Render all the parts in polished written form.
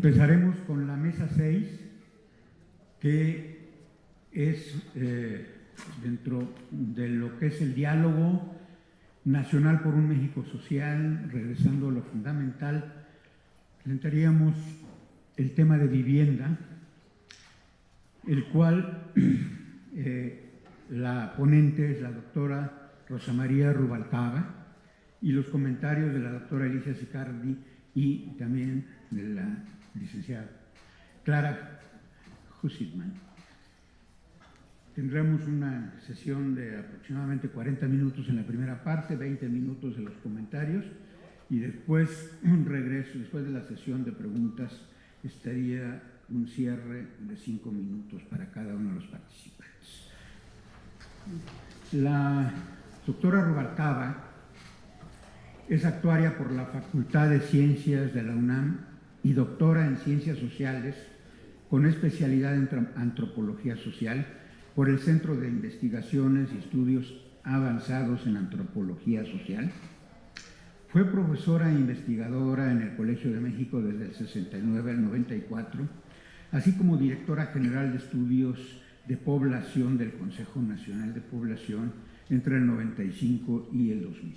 Empezaremos con la mesa 6, que es dentro de lo que es el diálogo nacional por un México social, regresando a lo fundamental. Presentaríamos el tema de vivienda, el cual la ponente es la doctora Rosa María Rubalcaba, y los comentarios de la doctora Alicia Sicardi y también de la licenciada Clara Husitman. Tendremos una sesión de aproximadamente 40 minutos en la primera parte, 20 minutos de los comentarios, y después un regreso, después de la sesión de preguntas, estaría un cierre de 5 minutos para cada uno de los participantes. La doctora Rubalcaba es actuaria por la Facultad de Ciencias de la UNAM y doctora en Ciencias Sociales con especialidad en Antropología Social por el Centro de Investigaciones y Estudios Avanzados en Antropología Social. Fue profesora e investigadora en el Colegio de México desde el 69 al 94, así como directora general de Estudios de Población del Consejo Nacional de Población entre el 95 y el 2000.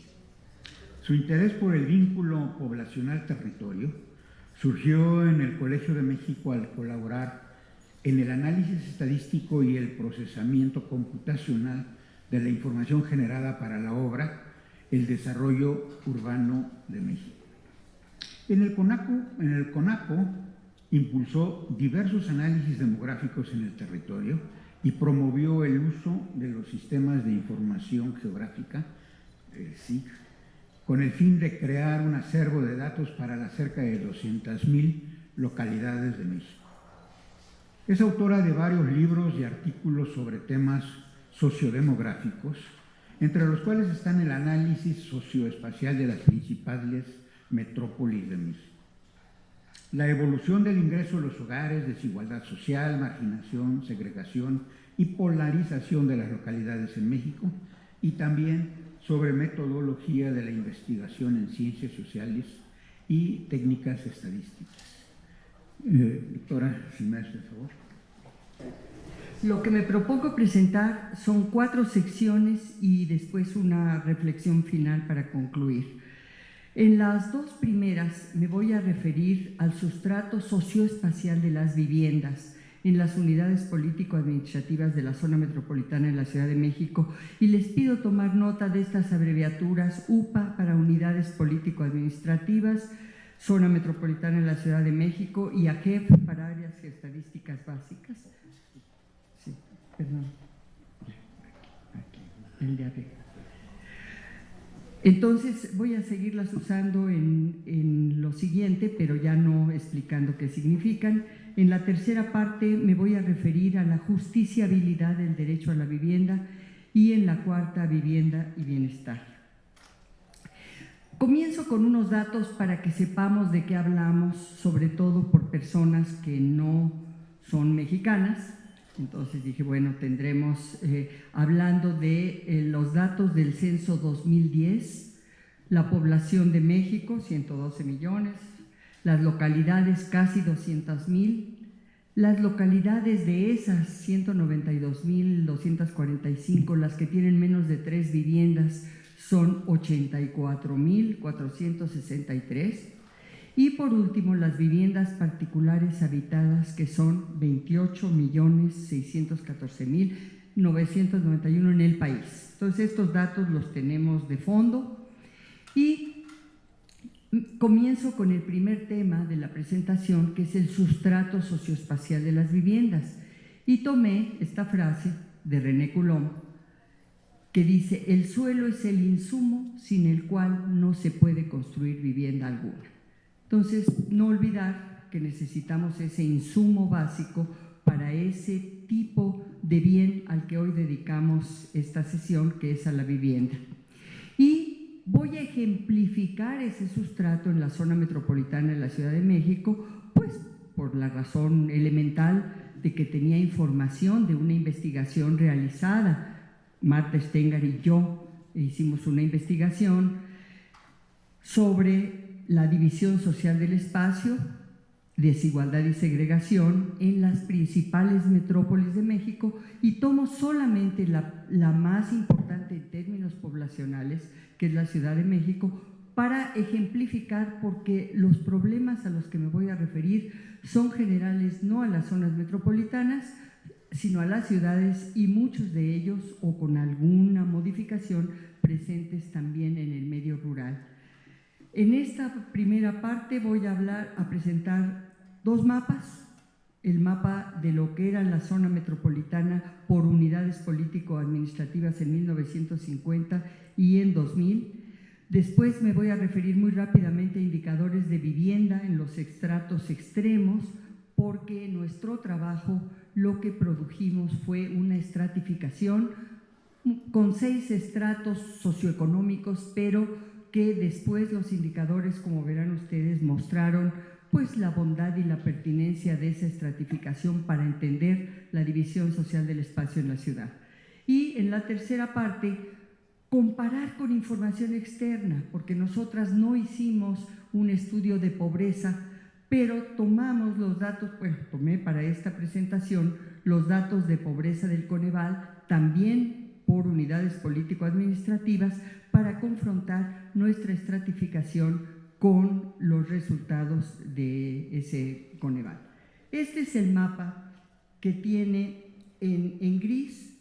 Su interés por el vínculo poblacional-territorio surgió en el Colegio de México al colaborar en el análisis estadístico y el procesamiento computacional de la información generada para la obra El Desarrollo Urbano de México. En el CONAPO impulsó diversos análisis demográficos en el territorio y promovió el uso de los sistemas de información geográfica, SIG, con el fin de crear un acervo de datos para las cerca de 200,000 localidades de México. Es autora de varios libros y artículos sobre temas sociodemográficos, entre los cuales están el análisis socioespacial de las principales metrópolis de México, la evolución del ingreso a los hogares, desigualdad social, marginación, segregación y polarización de las localidades en México, y también sobre metodología de la investigación en ciencias sociales y técnicas estadísticas. Doctora, si me hace el favor. Lo que me propongo presentar son 4 secciones y después una reflexión final para concluir. En las 2 primeras me voy a referir al sustrato socioespacial de las viviendas en las unidades político-administrativas de la zona metropolitana en la Ciudad de México, y les pido tomar nota de estas abreviaturas: UPA para unidades político-administrativas, zona metropolitana en la Ciudad de México, y AGEP para áreas estadísticas básicas. Sí, perdón. El de arriba. Entonces voy a seguirlas usando en lo siguiente, pero ya no explicando qué significan. En la tercera parte me voy a referir a la justiciabilidad del derecho a la vivienda, y en la cuarta, vivienda y bienestar. Comienzo con unos datos para que sepamos de qué hablamos, sobre todo por personas que no son mexicanas. Entonces dije, bueno, tendremos, hablando de los datos del censo 2010, la población de México, 112 millones, las localidades casi 200,000, las localidades de esas 192,245, las que tienen menos de 3 viviendas, son 84,463, y por último las viviendas particulares habitadas, que son 28,614,991 en el país. Entonces estos datos los tenemos de fondo, y comienzo con el primer tema de la presentación, que es el sustrato socioespacial de las viviendas, y tomé esta frase de René Coulomb, que dice: el suelo es el insumo sin el cual no se puede construir vivienda alguna. Entonces, no olvidar que necesitamos ese insumo básico para ese tipo de bien al que hoy dedicamos esta sesión, que es a la vivienda. Y voy a ejemplificar ese sustrato en la zona metropolitana de la Ciudad de México, pues por la razón elemental de que tenía información de una investigación realizada. Marta Stenger y yo hicimos una investigación sobre la división social del espacio desigualdad y segregación en las principales metrópolis de México, y tomo solamente la más importante en términos poblacionales, que es la Ciudad de México, para ejemplificar, porque los problemas a los que me voy a referir son generales no a las zonas metropolitanas, sino a las ciudades, y muchos de ellos, o con alguna modificación, presentes también en el medio rural. En esta primera parte voy a presentar dos mapas: el mapa de lo que era la zona metropolitana por unidades político-administrativas en 1950 y en 2000. Después me voy a referir muy rápidamente a indicadores de vivienda en los estratos extremos, porque en nuestro trabajo lo que produjimos fue una estratificación con 6 estratos socioeconómicos, pero que después los indicadores, como verán ustedes, mostraron pues la bondad y la pertinencia de esa estratificación para entender la división social del espacio en la ciudad. Y en la tercera parte, comparar con información externa, porque nosotras no hicimos un estudio de pobreza, pero tomamos los datos, bueno, tomé para esta presentación los datos de pobreza del Coneval, también por unidades político-administrativas, para confrontar nuestra estratificación con los resultados de ese Coneval. Este es el mapa que tiene en gris.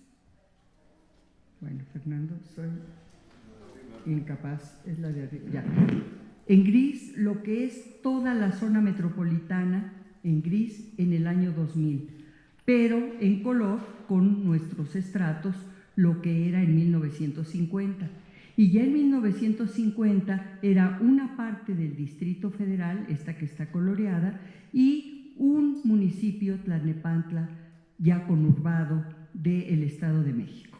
Bueno, Fernando, soy incapaz, es la de arriba, ya. En gris, lo que es toda la zona metropolitana, en gris, en el año 2000, pero en color, con nuestros estratos, lo que era en 1950. Y ya en 1950 era una parte del Distrito Federal, esta que está coloreada, y un municipio, Tlalnepantla, ya conurbado del Estado de México.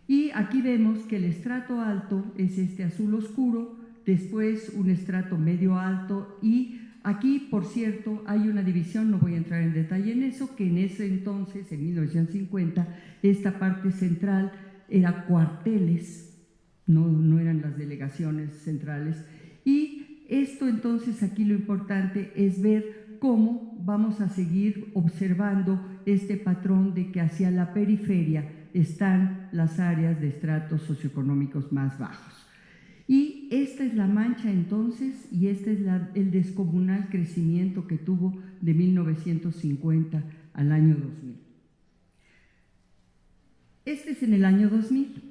Y aquí vemos que el estrato alto es este azul oscuro, después un estrato medio alto, y aquí, por cierto, hay una división, no voy a entrar en detalle en eso, que en ese entonces, en 1950, esta parte central era cuarteles, no eran las delegaciones centrales. Y esto entonces, aquí lo importante es ver cómo vamos a seguir observando este patrón de que hacia la periferia están las áreas de estratos socioeconómicos más bajos. Y esta es la mancha entonces, y este es el descomunal crecimiento que tuvo de 1950 al año 2000. Este es en el año 2000,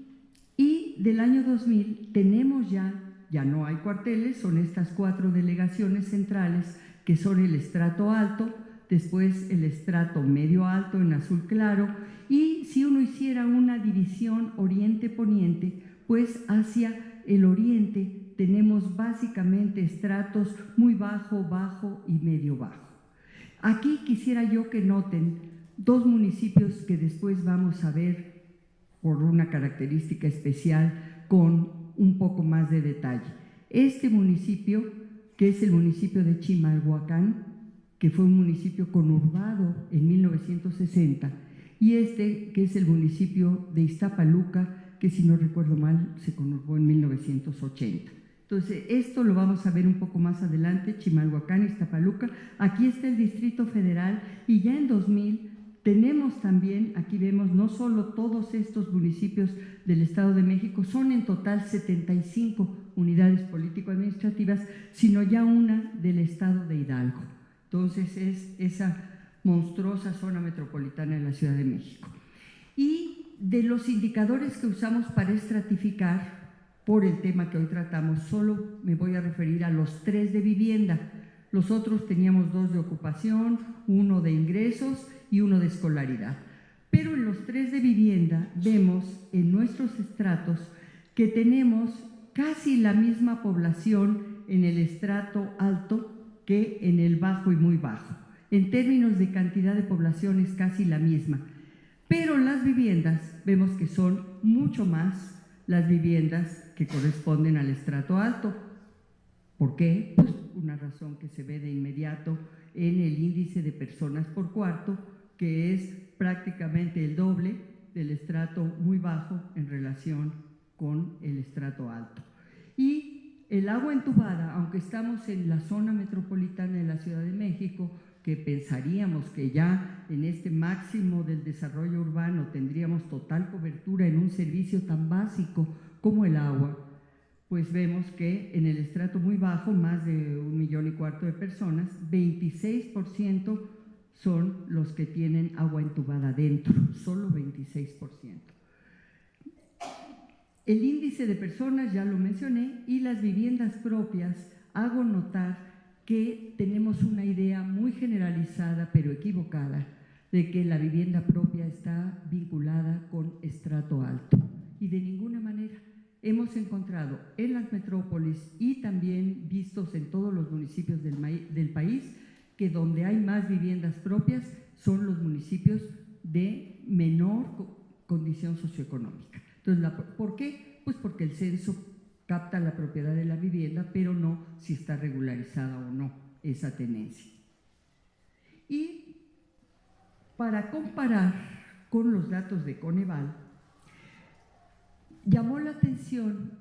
y del año 2000 tenemos ya no hay cuarteles, son estas 4 delegaciones centrales, que son el estrato alto, después el estrato medio alto en azul claro, y si uno hiciera una división oriente-poniente, pues hacia el oriente tenemos básicamente estratos muy bajo, bajo y medio bajo. Aquí quisiera yo que noten 2 municipios que después vamos a ver por una característica especial con un poco más de detalle. Este municipio, que es el municipio de Chimalhuacán, que fue un municipio conurbado en 1960, y este, que es el municipio de Iztapaluca, que si no recuerdo mal, se conurbó en 1980. Entonces, esto lo vamos a ver un poco más adelante, Chimalhuacán, Iztapaluca. Aquí está el Distrito Federal, y ya en 2000 tenemos también, aquí vemos no solo todos estos municipios del Estado de México, son en total 75 unidades político-administrativas, sino ya una del Estado de Hidalgo. Entonces es esa monstruosa zona metropolitana de la Ciudad de México. Y de los indicadores que usamos para estratificar, por el tema que hoy tratamos, solo me voy a referir a los 3 de vivienda. Los otros teníamos 2 de ocupación, 1 de ingresos y 1 de escolaridad. Pero en los 3 de vivienda vemos en nuestros estratos que tenemos casi la misma población en el estrato alto que en el bajo y muy bajo. En términos de cantidad de población es casi la misma. Pero las viviendas vemos que son mucho más las viviendas que corresponden al estrato alto. ¿Por qué? Pues una razón que se ve de inmediato en el índice de personas por cuarto, que es prácticamente el doble del estrato muy bajo en relación con el estrato alto. Y el agua entubada, aunque estamos en la zona metropolitana de la Ciudad de México, que pensaríamos que ya en este máximo del desarrollo urbano tendríamos total cobertura en un servicio tan básico como el agua, pues vemos que en el estrato muy bajo, más de 1,4 millones de personas, 26% son los que tienen agua entubada dentro, solo 26%. El índice de personas, ya lo mencioné, y las viviendas propias, hago notar que tenemos una idea muy generalizada, pero equivocada, de que la vivienda propia está vinculada con estrato alto. Y de ninguna manera. Hemos encontrado en las metrópolis y también vistos en todos los municipios del país que donde hay más viviendas propias son los municipios de menor condición socioeconómica. Entonces, ¿por qué? Pues porque el censo capta la propiedad de la vivienda, pero no si está regularizada o no esa tenencia. Y para comparar con los datos de Coneval, llamó la atención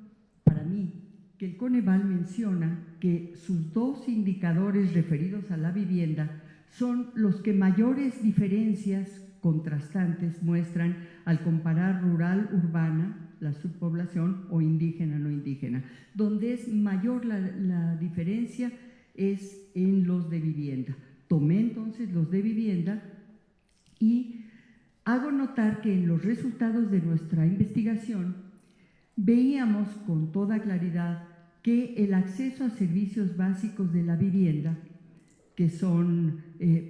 para mí que el Coneval menciona que sus 2 indicadores referidos a la vivienda son los que mayores diferencias contrastantes muestran al comparar rural-urbana, la subpoblación, o indígena-no indígena. Donde es mayor la diferencia es en los de vivienda. Tomé entonces los de vivienda y hago notar que en los resultados de nuestra investigación veíamos con toda claridad que el acceso a servicios básicos de la vivienda, que son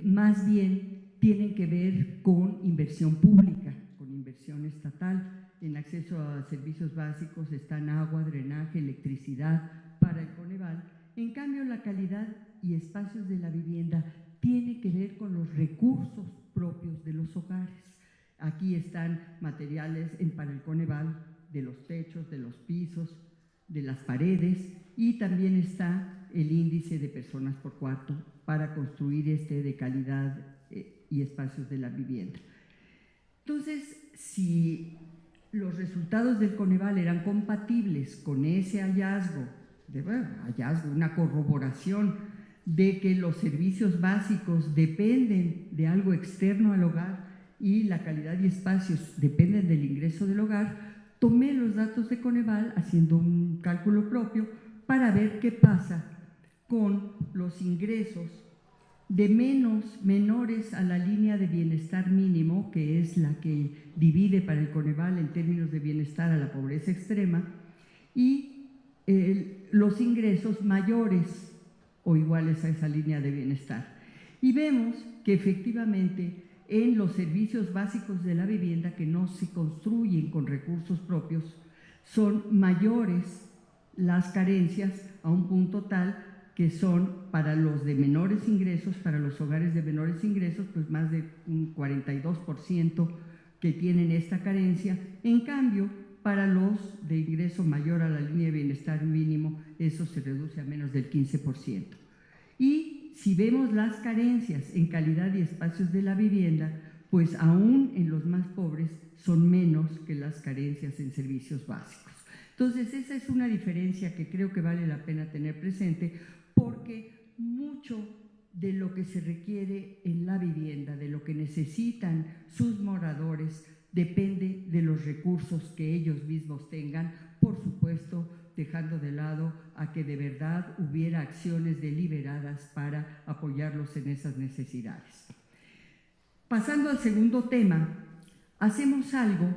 más bien tienen que ver con inversión pública, con inversión estatal. En acceso a servicios básicos están agua, drenaje, electricidad para el Coneval. En cambio, la calidad y espacios de la vivienda tiene que ver con los recursos propios de los hogares. Aquí están materiales para el Coneval, de los techos, de los pisos, de las paredes, y también está el índice de personas por cuarto para construir de calidad y espacios de la vivienda. Entonces, si los resultados del Coneval eran compatibles con ese hallazgo, una corroboración de que los servicios básicos dependen de algo externo al hogar y la calidad y espacios dependen del ingreso del hogar, tomé los datos de Coneval haciendo un cálculo propio para ver qué pasa con los ingresos de menores a la línea de bienestar mínimo, que es la que divide para el Coneval en términos de bienestar a la pobreza extrema, y los ingresos mayores o iguales a esa línea de bienestar. Y vemos que efectivamente en los servicios básicos de la vivienda que no se construyen con recursos propios, son mayores las carencias a un punto tal que son para los de menores ingresos, para los hogares de menores ingresos, pues más de un 42% que tienen esta carencia. En cambio, para los de ingreso mayor a la línea de bienestar mínimo, eso se reduce a menos del 15%. Y si vemos las carencias en calidad y espacios de la vivienda, pues aún en los más pobres son menos que las carencias en servicios básicos. Entonces, esa es una diferencia que creo que vale la pena tener presente, porque mucho de lo que se requiere en la vivienda, de lo que necesitan sus moradores, depende de los recursos que ellos mismos tengan, por supuesto, dejando de lado a que de verdad hubiera acciones deliberadas para apoyarlos en esas necesidades. Pasando al segundo tema, hacemos algo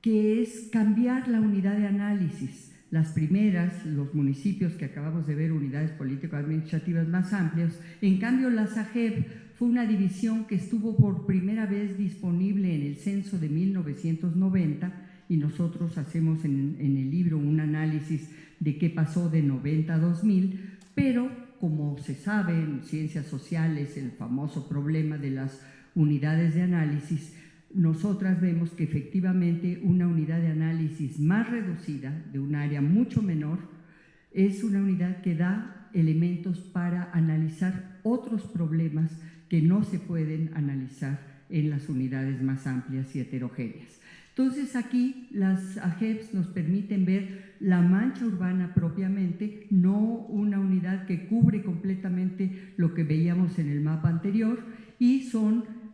que es cambiar la unidad de análisis. Las primeras, los municipios que acabamos de ver, unidades político-administrativas más amplias. En cambio, la SAGEB fue una división que estuvo por primera vez disponible en el censo de 1990, y nosotros hacemos en el libro un análisis de qué pasó de 90 a 2000, pero como se sabe en ciencias sociales, el famoso problema de las unidades de análisis, nosotras vemos que efectivamente una unidad de análisis más reducida, de un área mucho menor, es una unidad que da elementos para analizar otros problemas que no se pueden analizar en las unidades más amplias y heterogéneas. Entonces aquí las AGEPs nos permiten ver la mancha urbana propiamente, no una unidad que cubre completamente lo que veíamos en el mapa anterior, y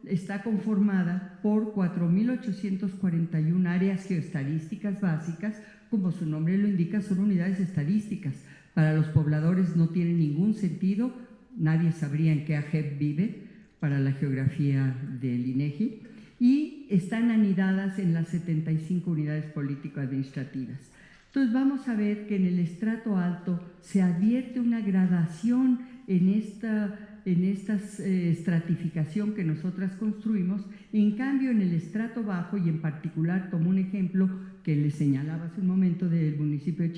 está conformada por 4.841 áreas geoestadísticas básicas. Como su nombre lo indica, son unidades estadísticas. Para los pobladores no tiene ningún sentido, nadie sabría en qué AGEP vive para la geografía del INEGI, y están anidadas en las 75 unidades político-administrativas. Entonces vamos a ver que en el estrato alto se advierte una gradación en esta estratificación que nosotras construimos. En cambio, en el estrato bajo, y en particular tomo un ejemplo que les señalaba hace un momento del municipio de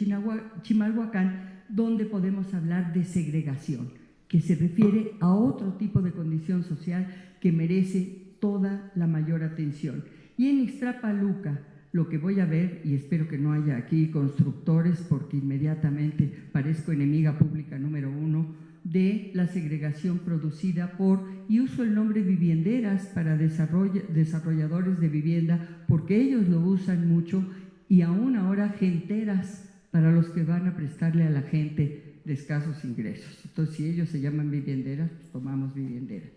Chimalhuacán, donde podemos hablar de segregación, que se refiere a otro tipo de condición social que merece toda la mayor atención. Y en Ixtapaluca, lo que voy a ver, y espero que no haya aquí constructores porque inmediatamente parezco enemiga pública número 1 de la segregación producida por, y uso el nombre vivienderas para desarrolladores de vivienda porque ellos lo usan mucho, y aún ahora genteras para los que van a prestarle a la gente de escasos ingresos. Entonces, si ellos se llaman vivienderas, pues tomamos vivienderas.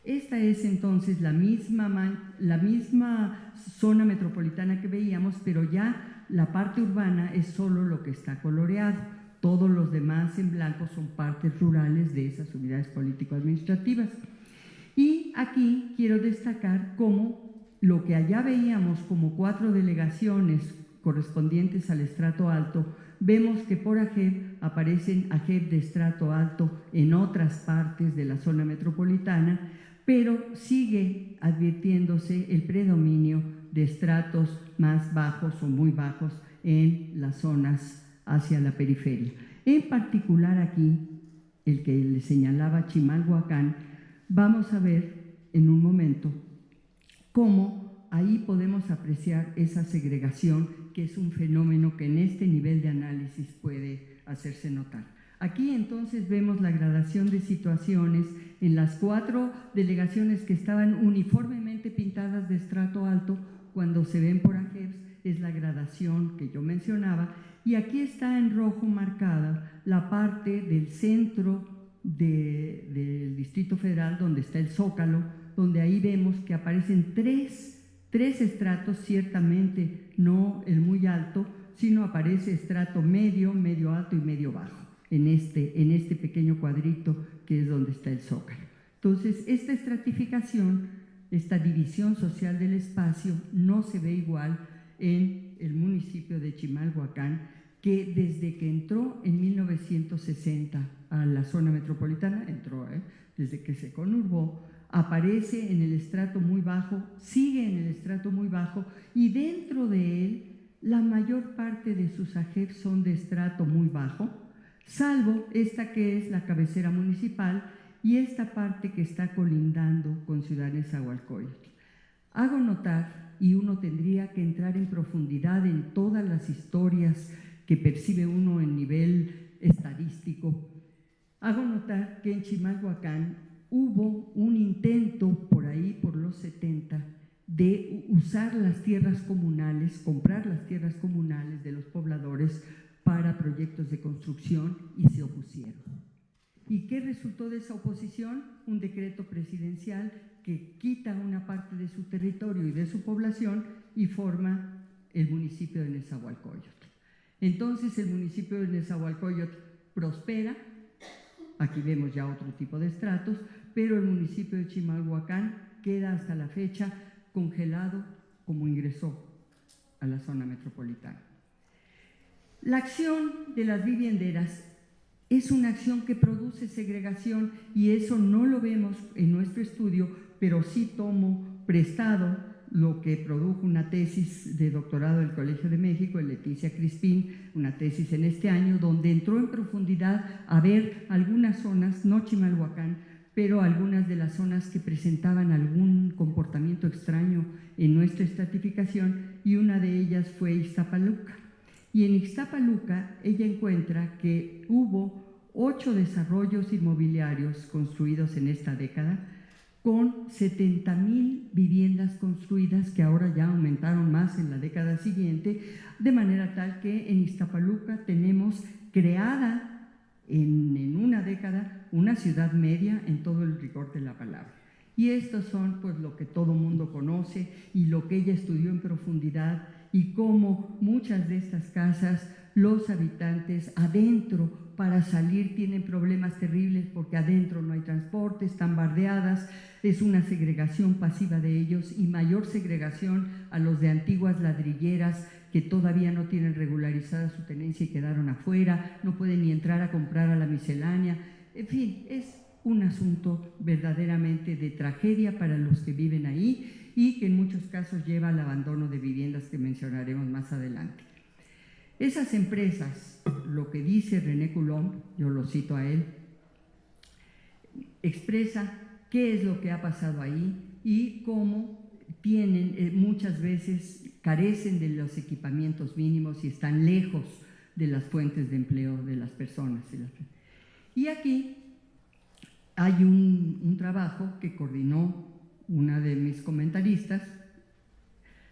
Esta es entonces la misma zona metropolitana que veíamos, pero ya la parte urbana es solo lo que está coloreado. Todos los demás en blanco son partes rurales de esas unidades político-administrativas. Y aquí quiero destacar cómo lo que allá veíamos como 4 delegaciones correspondientes al estrato alto, vemos que por AGEP aparecen AGEP de estrato alto en otras partes de la zona metropolitana, pero sigue advirtiéndose el predominio de estratos más bajos o muy bajos en las zonas hacia la periferia. En particular aquí, el que le señalaba Chimalhuacán, vamos a ver en un momento cómo ahí podemos apreciar esa segregación, que es un fenómeno que en este nivel de análisis puede hacerse notar. Aquí entonces vemos la gradación de situaciones en las 4 delegaciones que estaban uniformemente pintadas de estrato alto. Cuando se ven por AGEPs es la gradación que yo mencionaba, y aquí está en rojo marcada la parte del centro del Distrito Federal, donde está el Zócalo, donde ahí vemos que aparecen tres estratos, ciertamente no el muy alto, sino aparece estrato medio, medio alto y medio bajo en este pequeño cuadrito que es donde está el Zócalo. Entonces, esta estratificación, esta división social del espacio no se ve igual en el municipio de Chimalhuacán, que desde que entró en 1960 a la zona metropolitana, desde que se conurbó, aparece en el estrato muy bajo, sigue en el estrato muy bajo, y dentro de él la mayor parte de sus AGEPs son de estrato muy bajo, salvo esta que es la cabecera municipal y esta parte que está colindando con Ciudad Nezahualcóyotl. Hago notar, y uno tendría que entrar en profundidad en todas las historias que percibe uno en nivel estadístico, hago notar que en Chimalhuacán hubo un intento por ahí, por los 70, de usar las tierras comunales, comprar las tierras comunales de los pobladores para proyectos de construcción, y se opusieron. ¿Y qué resultó de esa oposición? Un decreto presidencial que quita una parte de su territorio y de su población y forma el municipio de Nezahualcóyotl. Entonces el municipio de Nezahualcóyotl prospera, aquí vemos ya otro tipo de estratos, pero el municipio de Chimalhuacán queda hasta la fecha congelado como ingresó a la zona metropolitana. La acción de las vivienderas es una acción que produce segregación, y eso no lo vemos en nuestro estudio, pero sí tomo prestado lo que produjo una tesis de doctorado del Colegio de México, de Leticia Crispín, una tesis en este año, donde entró en profundidad a ver algunas zonas, no Chimalhuacán, pero algunas de las zonas que presentaban algún comportamiento extraño en nuestra estratificación, y una de ellas fue Ixtapaluca. Y en Ixtapaluca ella encuentra que hubo 8 desarrollos inmobiliarios construidos en esta década con 70,000 viviendas construidas, que ahora ya aumentaron más en la década siguiente, de manera tal que en Iztapaluca tenemos creada en una década una ciudad media en todo el rigor de la palabra. Y estos son pues lo que todo mundo conoce y lo que ella estudió en profundidad, y cómo muchas de estas casas, los habitantes adentro para salir tienen problemas terribles porque adentro no hay transporte, están bardeadas, es una segregación pasiva de ellos y mayor segregación a los de antiguas ladrilleras que todavía no tienen regularizada su tenencia y quedaron afuera, no pueden ni entrar a comprar a la miscelánea. En fin, es un asunto verdaderamente de tragedia para los que viven ahí y que en muchos casos lleva al abandono de viviendas que mencionaremos más adelante. Esas empresas, lo que dice René Coulomb, yo lo cito a él, expresa qué es lo que ha pasado ahí y cómo tienen, muchas veces carecen de los equipamientos mínimos y están lejos de las fuentes de empleo de las personas. Y aquí hay un trabajo que coordinó una de mis comentaristas,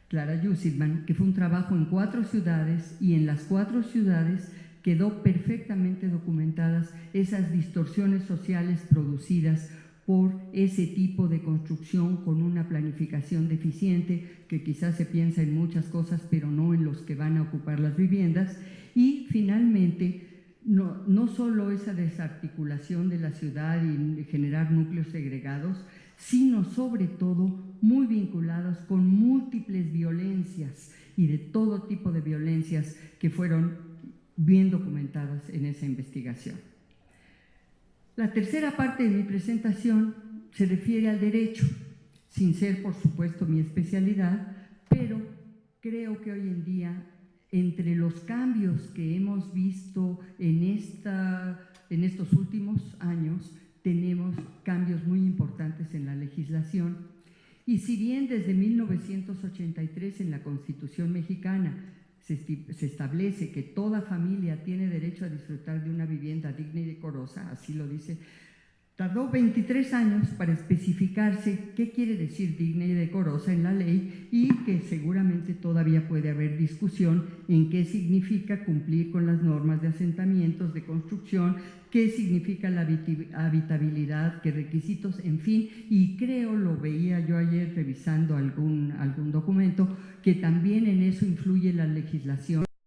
Clara Yusilman, que fue un trabajo en 4 ciudades, y en las 4 ciudades quedó perfectamente documentadas esas distorsiones sociales producidas por ese tipo de construcción con una planificación deficiente, que quizás se piensa en muchas cosas, pero no en los que van a ocupar las viviendas. Y finalmente, no solo esa desarticulación de la ciudad y generar núcleos segregados, sino sobre todo muy vinculados con múltiples violencias y de todo tipo de violencias que fueron bien documentadas en esa investigación. La tercera parte de mi presentación se refiere al derecho, sin ser por supuesto mi especialidad, pero creo que hoy en día, entre los cambios que hemos visto en estos últimos años, tenemos cambios muy importantes en la legislación. Y si bien desde 1983 en la Constitución mexicana se establece que toda familia tiene derecho a disfrutar de una vivienda digna y decorosa, así lo dice, tardó 23 años para especificarse qué quiere decir digna y decorosa en la ley, y que seguramente todavía puede haber discusión en qué significa cumplir con las normas de asentamientos, de construcción, qué significa la habitabilidad, qué requisitos, en fin. Y creo, lo veía yo ayer revisando algún documento, que también en eso influye la legislación